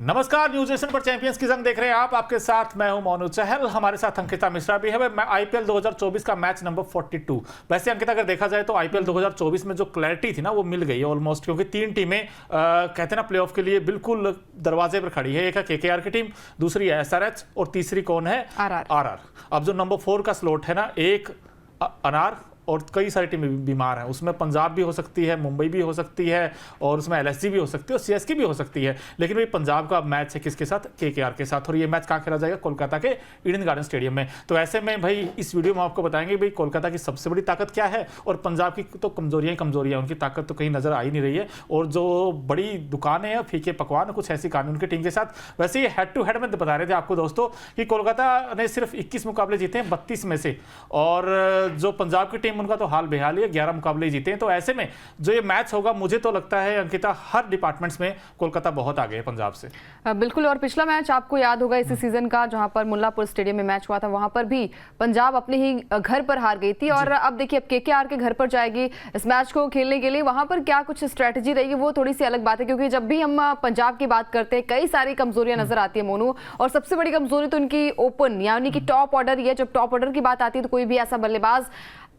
नमस्कार, news nation पर champions की जंग देख रहे हैं आप। आपके साथ मैं हूं मोनू चहल, हमारे साथ अंकिता मिश्रा भी है। आईपीएल 2024 का मैच नंबर 42। वैसे अंकिता, अगर देखा जाए तो आईपीएल 2024 में जो क्लैरिटी थी ना वो मिल गई है ऑलमोस्ट, क्योंकि तीन टीमें कहते हैं ना प्लेऑफ के लिए बिल्कुल दरवाजे पर खड़ी है। एक है केकेआर की टीम, दूसरी है एसआरएच और तीसरी कौन है? आरआर। अब जो नंबर 4 का स्लॉट है ना, एक अनार और कई सारी टीमें बीमार हैं, उसमें पंजाब भी हो सकती है, मुंबई भी हो सकती है और उसमें एलएसजी भी हो सकती है और सीएसके भी हो सकती है। लेकिन भाई पंजाब का मैच है किसके साथ? केकेआर के साथ। और ये मैच कहाँ खेला जाएगा? कोलकाता के ईडन गार्डन स्टेडियम में। तो ऐसे में भाई इस वीडियो में आपको बताएंगे भाई कोलकाता की सबसे बड़ी ताकत क्या है और पंजाब की तो कमजोरियां, उनकी ताकत तो कहीं नजर आ ही नहीं रही है। और जो बड़ी दुकानें हैं, फीके पकवान, कुछ ऐसी कहानी उनकी टीम के साथ। वैसे ये हेड टू हेड में बता रहे थे आपको दोस्तों कि कोलकाता ने सिर्फ 21 मुकाबले जीते हैं 32 में से, और जो पंजाब की टीम उनका तो हाल बेहाल 11 मुकाबले जीते हैं। तो ऐसे में जो ये मैच होगा, मुझे तो लगता है अंकिता हर डिपार्टमेंट्स में कोलकाता बहुत आगे है पंजाब से। बिल्कुल। और पिछला मैच आपको याद होगा इसी सीजन का, जहां पर मुल्लापुर स्टेडियम में मैच हुआ था, वहां पर भी पंजाब अपने ही घर पर हार गई थी। और अब देखिए, अब केकेआर के घर पर जाएगी इस मैच को खेलने के लिए। वहां पर क्या कुछ स्ट्रेटेजी रहेगी वो थोड़ी सी अलग बात है, क्योंकि जब भी हम पंजाब की बात करते हैं कई सारी कमजोरियां नजर आती है मोनू। और सबसे बड़ी कमजोरी तो उनकी ओपन यानी कि टॉप ऑर्डर ही है। जब टॉप ऑर्डर की बात आती है तो कोई भी ऐसा बल्लेबाज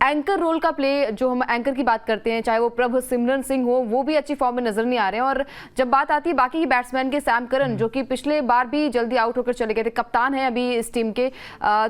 एंकर रोल का प्ले, जो हम एंकर की बात करते हैं, चाहे वो प्रभ सिमरन सिंह हो, वो भी अच्छी फॉर्म में नजर नहीं आ रहे हैं। और जब बात आती है बाकी की बैट्समैन के, सैम करन जो कि पिछले बार भी जल्दी आउट होकर चले गए थे, कप्तान है अभी इस टीम के,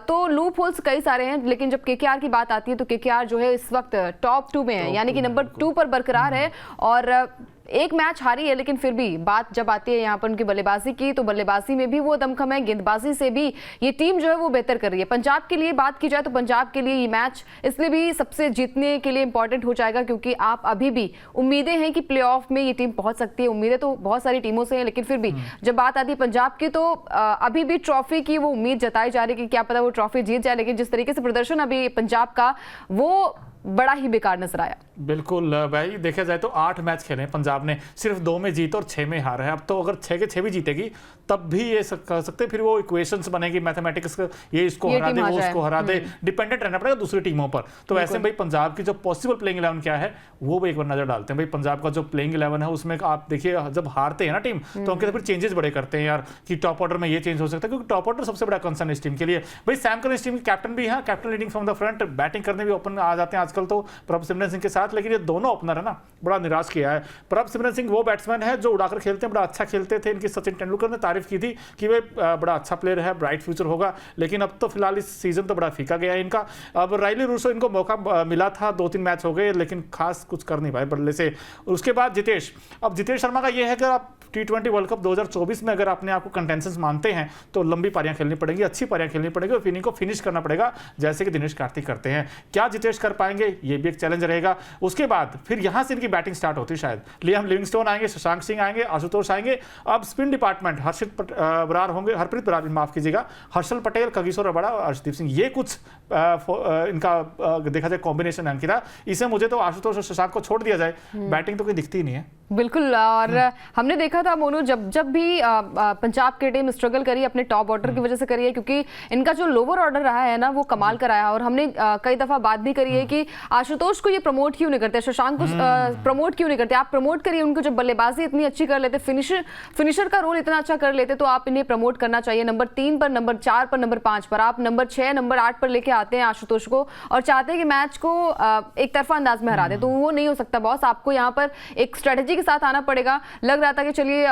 तो लूप होल्स कई सारे हैं। लेकिन जब केकेआर की बात आती है तो केकेआर जो है इस वक्त टॉप 2 में है, यानी कि नंबर 2 पर बरकरार है। और एक मैच हारी है, लेकिन फिर भी बात जब आती है यहाँ पर उनकी बल्लेबाजी की, तो बल्लेबाजी में भी वो दमखम है, गेंदबाजी से भी ये टीम जो है वो बेहतर कर रही है। पंजाब के लिए बात की जाए तो पंजाब के लिए ये मैच इसलिए भी सबसे जीतने के लिए इंपॉर्टेंट हो जाएगा, क्योंकि आप अभी भी उम्मीदें हैं कि प्लेऑफ में ये टीम पहुंच सकती है। उम्मीदें तो बहुत सारी टीमों से हैं, लेकिन फिर भी जब बात आती है पंजाब की तो अभी भी ट्रॉफी की वो उम्मीद जताई जा रही है कि क्या पता वो ट्रॉफी जीत जाए। लेकिन जिस तरीके से प्रदर्शन अभी पंजाब का, वो बड़ा ही बेकार नजर आया। बिल्कुल भाई, देखा जाए तो 8 मैच खेले पंजाब ने, सिर्फ 2 में जीत और 6 में हार है। अब तो अगर 6 के 6 भी जीतेगी तब भी ये कर सकते, फिर वो इक्वेशंस बनेगी मैथमेटिक्स, ये इसको हरा दे, वो उसको हरा दे, डिपेंडेंट रहना पड़ेगा दूसरी टीमों पर। तो ऐसे भाई पंजाब की जो पॉसिबल प्लेइंग 11 क्या है वो भी एक बार नजर डालते हैं। भाई पंजाब का जो प्लेइंग 11 है उसमें आप देखिए, जब हारते हैं ना टीम तो उनके फिर चेंजेस बड़े करते हैं यार, कि टॉप ऑर्डर में ये चेंज हो सकता है, क्योंकि टॉप ऑर्डर सबसे बड़ा कंसर्न इस टीम के लिए। भाई सैम करन इस टीम के कैप्टन भी है, captain leading from the front, batting करने भी ओपन आ जाते हैं आजकल तो प्रभ सिमरन सिंह के साथ। लेकिन ये दोनों ओपनर है ना, बड़ा निराश किया है। प्रभ सिमरन सिंह वो बैट्समैन है जो उड़ाकर खेलते हैं, बड़ा अच्छा खेलते थे। इनकी सचिन तेंदुलकर ने तारीफ की थी कि वे बड़ा अच्छा प्लेयर है, ब्राइट फ्यूचर होगा। लेकिन अब तो फिलहाल इस सीजन तो बड़ा फीका गया है इनका। अब राइली रूसो इनको मौका मिला था, 2-3 मैच हो गए, लेकिन खास कुछ कर नहीं पाए बल्ले से। उसके बाद जितेश, अब जितेश शर्मा का ये है कि आप T20 वर्ल्ड कप 2024 में अगर अपने आपको कंटेंशंस मानते हैं तो लंबी पारियां खेलनी पड़ेंगी, अच्छी पारियां खेलनी पड़ेगी और इनिंग को फिनिश करना पड़ेगा, जैसे कि दिनेश कार्तिक करते हैं। क्या जितेश कर पाएंगे? ये भी एक चैलेंज रहेगा। उसके बाद फिर यहां से इनकी बैटिंग स्टार्ट होती है शायद। लियाम लिविंगस्टोन आएंगे, शशांक सिंह आएंगे, आशुतोष आएंगे। अब स्पिन डिपार्टमेंट हर्षित बरार होंगे, हरप्रीत बरार, माफ कीजिएगा, हर्षल पटेल, कगिसो रबाडा और अर्शदीप सिंह। ये कुछ इनका देखा जाए कॉम्बिनेशन है अंकिता। इसे मुझे तो आशुतोष और शशांक को छोड़ दिया जाए, बैटिंग तो कोई दिखती ही नहीं है। बिल्कुल। और हमने देखा था मोनू, जब भी पंजाब की टीम स्ट्रगल करी अपने टॉप ऑर्डर की वजह से करी है, क्योंकि इनका जो लोअर ऑर्डर रहा है ना वो कमाल का रहा है। और हमने कई दफा बात भी करी है कि आशुतोष को ये प्रमोट क्यों नहीं करते, शशांक को प्रमोट क्यों नहीं करते। आप प्रमोट करिए उनको, जब बल्लेबाजी इतनी अच्छी कर लेते, फिनिशर का रोल इतना अच्छा कर लेते, तो आप इन्हें प्रमोट करना चाहिए। नंबर 3 पर, नंबर 4 पर, नंबर 5 पर, आप नंबर 6, नंबर 8 पर लेके आते हैं आशुतोष को और चाहते हैं कि मैच को एक तरफा अंदाज में हरा दे, तो वो नहीं हो सकता बॉस। आपको यहाँ पर एक स्ट्रेटेजी के साथ आना पड़ेगा। लग रहा था कि चलिए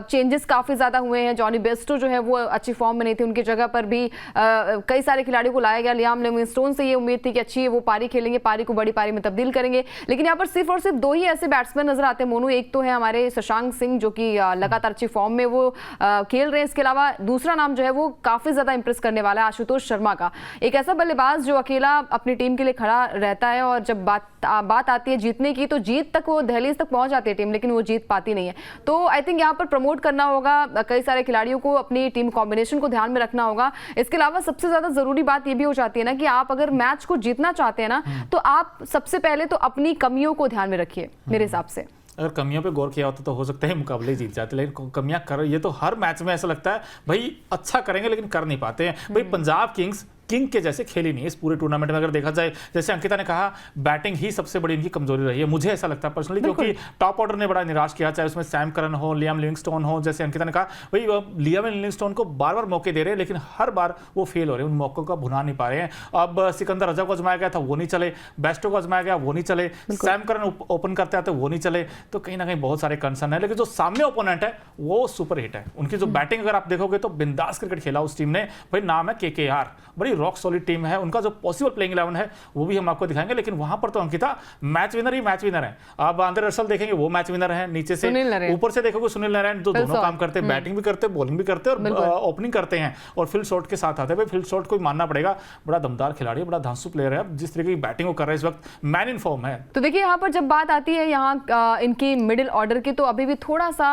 चेंजेस काफी ज्यादा हुए हैं, जॉनी बेस्टो जो है वो अच्छी फॉर्म में नहीं थी, उनकी जगह पर भी कई सारे खिलाड़ियों को लाया गया। लियाम लिविंगस्टोन से ये उम्मीद थी कि अच्छी वो पारी खेलेंगे, पारी को बड़ी पारी में तब्दील करेंगे। लेकिन यहाँ पर सिर्फ और सिर्फ 2 ही ऐसे बैट्समैन नजर आते हैं मोनू। एक तो है हमारे शशांक सिंह जो कि लगातार अच्छी फॉर्म में वो खेल रहे हैं। इसके अलावा दूसरा नाम जो है वो काफी ज्यादा इंप्रेस करने वाला है, आशुतोष शर्मा का, एक ऐसा बल्लेबाज जो अकेला अपनी टीम के लिए खड़ा रहता है। और जब बात आती है जीतने की, तो जीत तक वो दहलीज तक पहुंच जाती है टीम, लेकिन वो जीत पाती नहीं है। तो आई थिंक यहाँ पर प्रमोट करना होगा, कई सारे खिलाड़ियों को अपनी टीम कॉम्बिनेशन को ध्यान में रखना होगा। इसके अलावा सबसे ज्यादा जरूरी बात ये भी हो जाती है ना कि आप अगर मैच को जीतना चाहते हैं ना, तो आप सबसे पहले तो अपनी कमियों को ध्यान में रखिए मेरे हिसाब से। अगर कमियों पे गौर किया होता तो हो सकता है मुकाबले जीत जाते, लेकिन कमियां कर, ये तो हर मैच में ऐसा लगता है भाई अच्छा करेंगे लेकिन कर नहीं पाते हैं। भाई पंजाब किंग्स किंग के जैसे खेली नहीं इस पूरे टूर्नामेंट में। अगर देखा जाए, जैसे अंकिता ने कहा, बैटिंग ही सबसे बड़ी इनकी कमजोरी रही है, मुझे ऐसा लगता है पर्सनली, क्योंकि टॉप ऑर्डर ने बड़ा निराश किया, चाहे उसमें सैम करन हो, लियाम लिविंगस्टोन हो। जैसे अंकिता ने कहा भाई लियाम लिविंगस्टोन को बार बार मौके दे रहे हैं, लेकिन हर बार वो फेल हो रहे हैं, उन मौकों का भुना नहीं पा रहे हैं। अब सिकंदर रजा को आजमाया गया था, वो नहीं चले, बेस्टो को आजमाया गया, वो नहीं चले, सैम करन ओपन करते आते वो नहीं चले। तो कहीं ना कहीं बहुत सारे कंसर्न है, लेकिन जो सामने ओपोनेंट है वो सुपर हिट है। उनकी जो बैटिंग अगर आप देखोगे तो बिंदास क्रिकेट खेला उस टीम ने। भाई नाम है केकेआर, बड़ी रॉक सॉलिड टीम है। उनका जो पॉसिबल प्लेइंग 11 है वो भी हम आपको दिखाएंगे, लेकिन वहां पर तो अंकिता मैच विनर ही मैच विनर है। आप आंद्रे रसल देखेंगे, वो मैच विनर है, नीचे से ऊपर से देखोगे सुनील नारायण, जो दोनों काम करते हैं, बैटिंग भी करते हैं, बॉलिंग भी करते हैं और ओपनिंग करते हैं, और फिल शॉट के साथ आते हैं। भाई फिल शॉट को मानना पड़ेगा, बड़ा दमदार खिलाड़ी है, बड़ा धांसू प्लेयर है। जिस तरीके की बैटिंग वो कर रहा है इस वक्त, मैन इन फॉर्म है। तो देखिए यहाँ पर जब बात आती है यहाँ इनकी मिडिल ऑर्डर की, तो अभी भी थोड़ा सा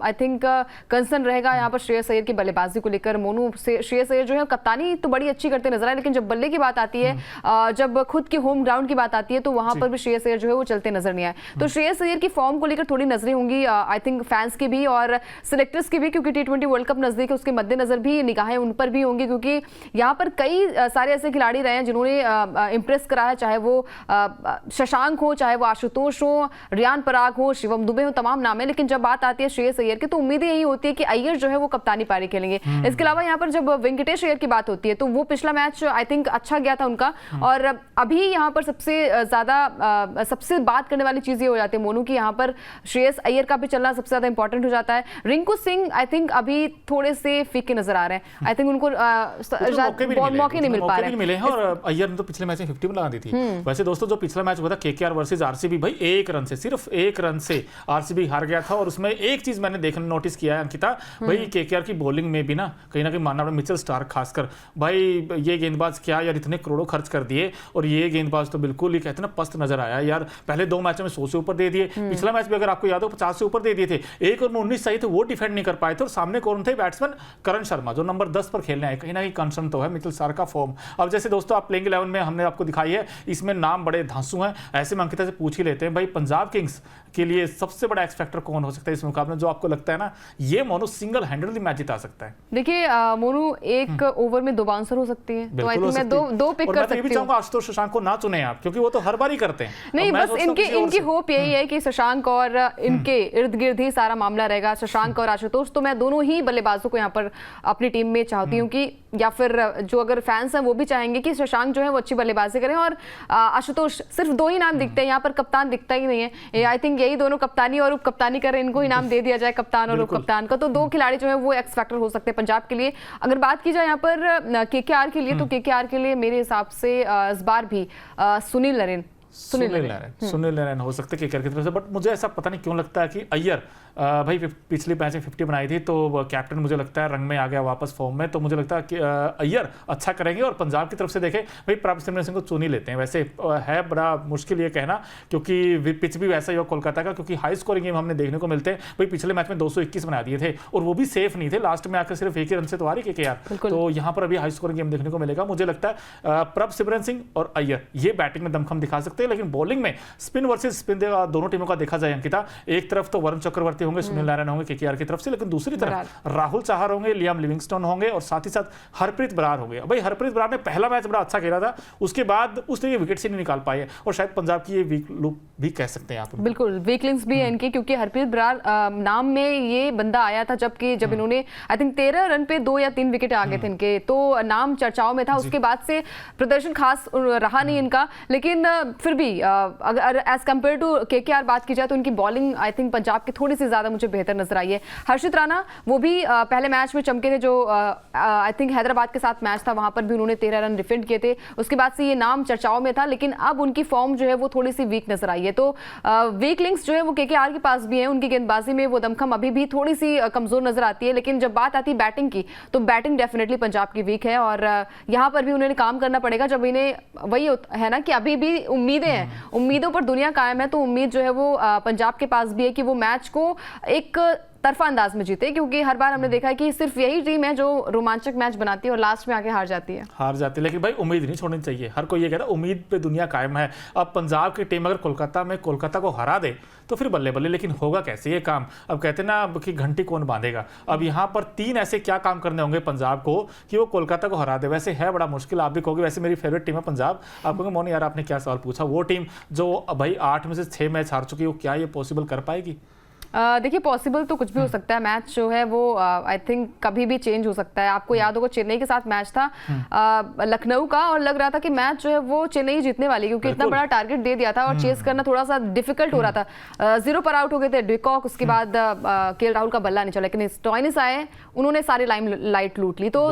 आई थिंक कंसर्न रहेगा यहाँ पर श्रेयस अय्यर की बल्लेबाजी को लेकर। मोनू से श्रेयस अय्यर जो है कप्तानी तो बड़ी अच्छी करते नजर आए, लेकिन जब बल्ले की बात आती है, जब खुद की होम ग्राउंड की बात आती है, तो वहां पर भी श्रेयस अय्यर जो है वो चलते नजर नहीं आए। तो श्रेयस अय्यर की फॉर्म को लेकर थोड़ी नजरें होंगी आई थिंक फैंस की भी और सिलेक्टर्स की भी, क्योंकि T20 वर्ल्ड कप नजदीक है, उसके मद्देनजर भी निगाहें उन पर भी होंगी, क्योंकि यहाँ पर कई सारे ऐसे खिलाड़ी रहे हैं जिन्होंने इंप्रेस करा है, चाहे वो शशांक हो, चाहे वो आशुतोष हो, रियान पराग हो, शिवम दुबे हो, तमाम नाम है। लेकिन जब बात आती है श्रेयस अय्यर की, तो उम्मीदें यही होती है कि अय्यर जो है वो कप्तानी पारी खेलेंगे। इसके अलावा यहाँ पर जब वेंकटेश अय्यर की बात होती है, तो वो पिछला मैच आई थिंक अच्छा गया था उनका, और अभी यहाँ पर सबसे बात करने वाली चीज ये हो जाती है मोनू की, यहाँ पर श्रेयस अय्यर का भी चलना सबसे ज्यादा इंपॉर्टेंट हो जाता है। रिंकू सिंह आई थिंक अभी थोड़े से फीके नजर आ रहे हैं, आई थिंक उनको मौके नहीं मिल पा रहे हैं, और अय्यर ने तो पिछले मैच में 50 लगा दी थी। वैसे दोस्तों जो पिछला मैच हुआ था केकेआर वर्सेस आरसीबी, भाई एक रन से, सिर्फ एक रन से आरसीबी हार गया था। और उसमें एक चीज मैंने देखने नोटिस किया है अंकिता, भाई केकेआर की बॉलिंग में भी ना कहीं मानना पड़ेगा, मिचेल स्टार्क खासकर, भाई ये गेंदबाज क्या यार, इतने करोड़ों खर्च कर दिए और ये गेंदबाज तो बिल्कुल ही कहते हैं ना पस्त नजर आया यार। पहले 2 मैचों में 100 से ऊपर दे दिए, पिछला मैच भी अगर आपको याद हो 50 से ऊपर दे दिए थे, 1 ओवर में 19 चाहिए थे, वो डिफेंड नहीं कर पाए थे। और सामने कौन थे? बैट्समैन करण शर्मा, जो नंबर 10 पर खेलने आए। कहीं ना कहीं कंसर्न तो है मिचेल स्टार्क का फॉर्म। अब जैसे दोस्तों आप प्लेइंग 11 में हमने आपको दिखाई है, इसमें नाम बड़े धांसू हैं, ऐसे में अंकिता से पूछ ही लेते हैं भाई पंजाब किंग्स के लिए सबसे बड़ा एक्स फैक्टर कौन हो सकता है इस मुकाबले में, जो आपको लगता है ना ये मोनू सिंगल हैंडेडली मैच जिता सकता है? देखिए मोनू एक ओवर में 2 बाउंसर हो सकती है, तो आई थिंक मैं दो पिक कर सकती हूं। मैं भी चाहूंगा आशुतोष शशांक को ना चुने आप, क्योंकि वो तो हर बार ही करते हैं। नहीं, बस इनकी होप यही है कि शशांक और इनके इर्द गिर्द ही सारा मामला रहेगा। शशांक और आशुतोष, तो मैं दोनों ही बल्लेबाजों को यहाँ पर अपनी टीम में चाहती हूँ कि, या फिर जो अगर फैंस हैं वो भी चाहेंगे कि शशांक जो है वो अच्छी बल्लेबाजी करें, और आशुतोष, सिर्फ 2 ही नाम दिखते हैं यहाँ पर, कप्तान दिखता ही नहीं है। आई थिंक यही दोनों कप्तानी और उप कप्तानी करें, इनको ही नाम दे दिया जाए कप्तान और उप कप्तान का, तो 2 खिलाड़ी जो है वो एक्स फैक्टर हो सकते हैं पंजाब के लिए। अगर बात की जाए यहाँ पर केकेआर के लिए, तो केकेआर के लिए मेरे हिसाब से इस बार भी सुनील नारायण हो सकते केकेआर की तरफ से। बट मुझे ऐसा पता नहीं क्यों लगता है कि अय्यर भाई पिछली मैच में 50 बनाई थी, तो कैप्टन मुझे लगता है रंग में आ गया वापस फॉर्म में, तो मुझे लगता है कि अय्यर अच्छा करेंगे। और पंजाब की तरफ से देखें भाई प्रभसिमरन सिंह को चुन ही लेते हैं। वैसे है बड़ा मुश्किल ये कहना, क्योंकि पिच भी वैसा ही हो कोलकाता का, क्योंकि हाई स्कोरिंग गेम हमने देखने को मिलते हैं। भाई पिछले मैच में 221 बना दिए थे और वो भी सेफ नहीं थे, लास्ट में आकर सिर्फ 1 ही रन से तो आ रही केकेआर। तो यहाँ पर अभी हाई स्कोरिंग गेम देखने को मिलेगा। मुझे लगता है प्रभसिमरन सिंह और अय्यर ये बैटिंग में दमखम दिखा सकते हैं, लेकिन बॉलिंग में स्पिन वर्सेस स्पिन दोनों टीमों का देखा जाए अंकिता, एक तरफ तो वरुण चक्रवर्ती होंगे, सुनील नारायण होंगे केकेआर की तरफ से, लेकिन दूसरी तरफ राहुल चाहर होंगे, लियाम लिविंगस्टोन होंगे और साथ ही साथ हरप्रीत बरार होंगे। भाई हरप्रीत बरार ने पहला मैच बड़ा अच्छा खेला था, उसके बाद उसने विकेट से नहीं निकाल पाए, और शायद पंजाब की ये वीक लूप भी कह सकते हैं आप। बिल्कुल वीक लिंक्स भी है इनकी, क्योंकि हरप्रीत बरार नाम में ये बंदा आया था जब इन्होंने आई थिंक 13 रन पे 2 या 3 विकेट आ गए थे इनके, तो नाम चर्चाओं में था। उसके बाद से प्रदर्शन खास रहा नहीं इनका, लेकिन फिर भी अगर एज कंपेयर टू केकेआर बात की जाए तो इनकी बॉलिंग आई थिंक पंजाब की थोड़ी सी ज्यादा मुझे बेहतर नजर आई है। हर्षित राणा वो भी पहले मैच में चमके थे, जो आई थिंक हैदराबाद के साथ मैच था, वहां पर भी उन्होंने 13 रन डिफेंड किए थे। उसके बाद से ये नाम चर्चाओं में था, लेकिन अब उनकी फॉर्म जो है वो थोड़ी सी वीक नजर आई है। तो वीक लिंक्स जो है वो केकेआर के पास भी है, उनकी गेंदबाजी में वो दमखम अभी भी थोड़ी सी कमजोर नजर आती है। लेकिन जब बात आती है बैटिंग की, तो बैटिंग डेफिनेटली पंजाब की वीक है, और यहाँ पर भी उन्हें काम करना पड़ेगा। जब इन्हें वही है ना कि अभी भी उम्मीदें हैं, उम्मीदों पर दुनिया कायम है, तो उम्मीद जो है वो पंजाब के पास भी है कि वो मैच को एक तरफा अंदाज में जीते, क्योंकि हर बार हमने देखा है कि सिर्फ यही टीम है जो रोमांचक मैच बनाती है और लास्ट में आके हार जाती है। लेकिन भाई उम्मीद नहीं छोड़नी चाहिए। हर कोई ये कहता है उम्मीद पे दुनिया कायम है। अब पंजाब की टीम अगर कोलकाता को हरा दे तो फिर बल्ले बल्ले, लेकिन होगा कैसे ये काम? अब कहते हैं ना कि घंटी कौन बांधेगा। अब यहाँ पर 3 ऐसे क्या काम करने होंगे पंजाब को कि वो कोलकाता को हरा दे। वैसे है बड़ा मुश्किल, आप भी कहोगे वैसे मेरी फेवरेट टीम है पंजाब। आप कहोगे मोनी यार आपने क्या सवाल पूछा, वो टीम जो भाई 8 में से 6 मैच हार चुकी है, वो क्या ये पॉसिबल कर पाएगी? देखिए पॉसिबल तो कुछ भी हो सकता है। मैच जो है वो आई थिंक कभी भी चेंज हो सकता है। आपको याद होगा चेन्नई के साथ मैच था लखनऊ का, और लग रहा था कि मैच जो है वो चेन्नई जीतने वाली, क्योंकि इतना बड़ा टारगेट दे दिया था और चेस करना थोड़ा सा डिफिकल्ट हो रहा था। 0 पर आउट हो गए थे डिकॉक, उसके बाद केएल राहुल का बल्ला नहीं चला, लेकिन स्टॉइनिस आए, उन्होंने सारी लाइट लूट ली। तो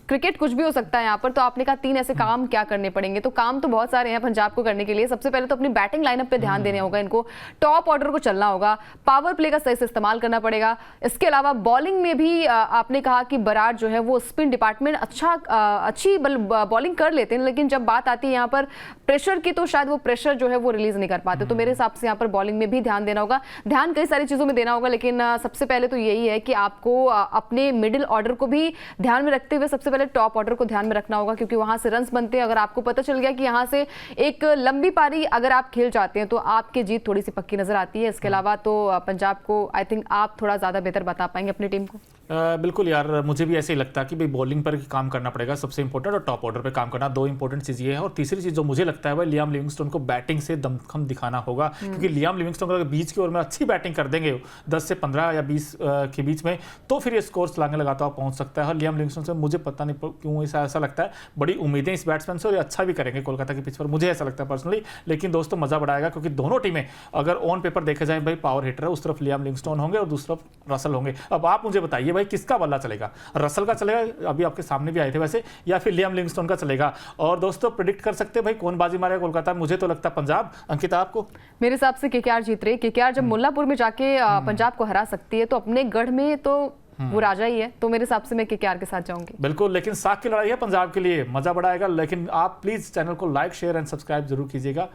क्रिकेट कुछ भी हो सकता है यहाँ पर। तो आपने कहा 3 ऐसे काम क्या करने पड़ेंगे, तो काम तो बहुत सारे हैं पंजाब को करने के लिए। सबसे पहले तो अपनी बैटिंग लाइनअप पे ध्यान देने होगा इनको, टॉप ऑर्डर को चलना होगा, पावर प्ले का सही से इस्तेमाल करना पड़ेगा। इसके अलावा बॉलिंग में भी आपने कहा कि बराड़ जो है वो स्पिन डिपार्टमेंट अच्छी बॉलिंग कर लेते हैं, लेकिन जब बात आती है यहाँ पर प्रेशर की, तो शायद वो प्रेशर जो है वो रिलीज नहीं कर पाते। तो मेरे हिसाब से यहाँ पर बॉलिंग में भी ध्यान देना होगा। ध्यान कई सारी चीजों में देना होगा, लेकिन सबसे पहले तो यही है कि आपको अपने मिडिल ऑर्डर को भी ध्यान में रखते हुए सबसे पहले टॉप ऑर्डर को ध्यान में रखना होगा, क्योंकि वहां से रन्स बनते हैं। अगर आपको पता चल गया कि यहाँ से एक लंबी पारी अगर आप खेल जाते हैं तो आपकी जीत थोड़ी सी पक्की नजर आती है। इसके अलावा तो पंजाब को आई थिंक आप थोड़ा ज्यादा बेहतर बता पाएंगे अपनी टीम को। बिल्कुल यार, मुझे भी ऐसे ही लगता है कि भाई बॉलिंग पर काम करना पड़ेगा सबसे इंपॉर्टेंट, और टॉप ऑर्डर पे काम करना। 2 इंपॉर्टेंट चीज़ ये है। और तीसरी चीज़ जो मुझे लगता है भाई लियाम लिविंगस्टोन को बैटिंग से दमखम दिखाना होगा, क्योंकि लियाम लिविंगस्टोन अगर बीच की ओर में अच्छी बैटिंग कर देंगे 10 से 15 या 20 के बीच में, तो फिर ये स्कोर्स लाने लगाता हुआ पहुंच सकता है। और लियाम लिविंगस्टोन से मुझे पता नहीं क्यों ऐसा लगता है, बड़ी उम्मीदें इस बैट्समैन से, और ये अच्छा भी करेंगे कोलकाता की पिच पर, मुझे ऐसा लगता है पर्सनली। लेकिन दोस्तों मजा बढ़ाएगा, क्योंकि दोनों टीमें अगर ऑन पेपर देखे जाए भाई पावर हिटर है, उस तरफ लियाम लिविंगस्टोन होंगे और दूसरी तरफ रसल होंगे। अब आप मुझे बताइए भाई किसका बल्ला चलेगा? रसल का चलेगा, अभी आपके सामने भी आए थे वैसे, या फिर लियाम लिविंगस्टोन का चलेगा? और दोस्तों प्रेडिक्ट कर सकते हैं भाई कौन बाजी मारेगा कोलकाता? मुझे तो लगता है पंजाब। अंकिता आपको? मेरे हिसाब से केकेआर जीत रही है। केकेआर जब मुल्लापुर में जाके पंजाब को हरा सकती है तो अपने गढ़ में तो वो राजा ही है। तो मेरे हिसाब से मैं केकेआर के साथ जाऊंगी। बिल्कुल, लेकिन साख की लड़ाई है पंजाब के लिए, मजा बढ़ाएगा। लेकिन आप प्लीज चैनल को लाइक शेयर एंड सब्सक्राइब जरूर कीजिएगा।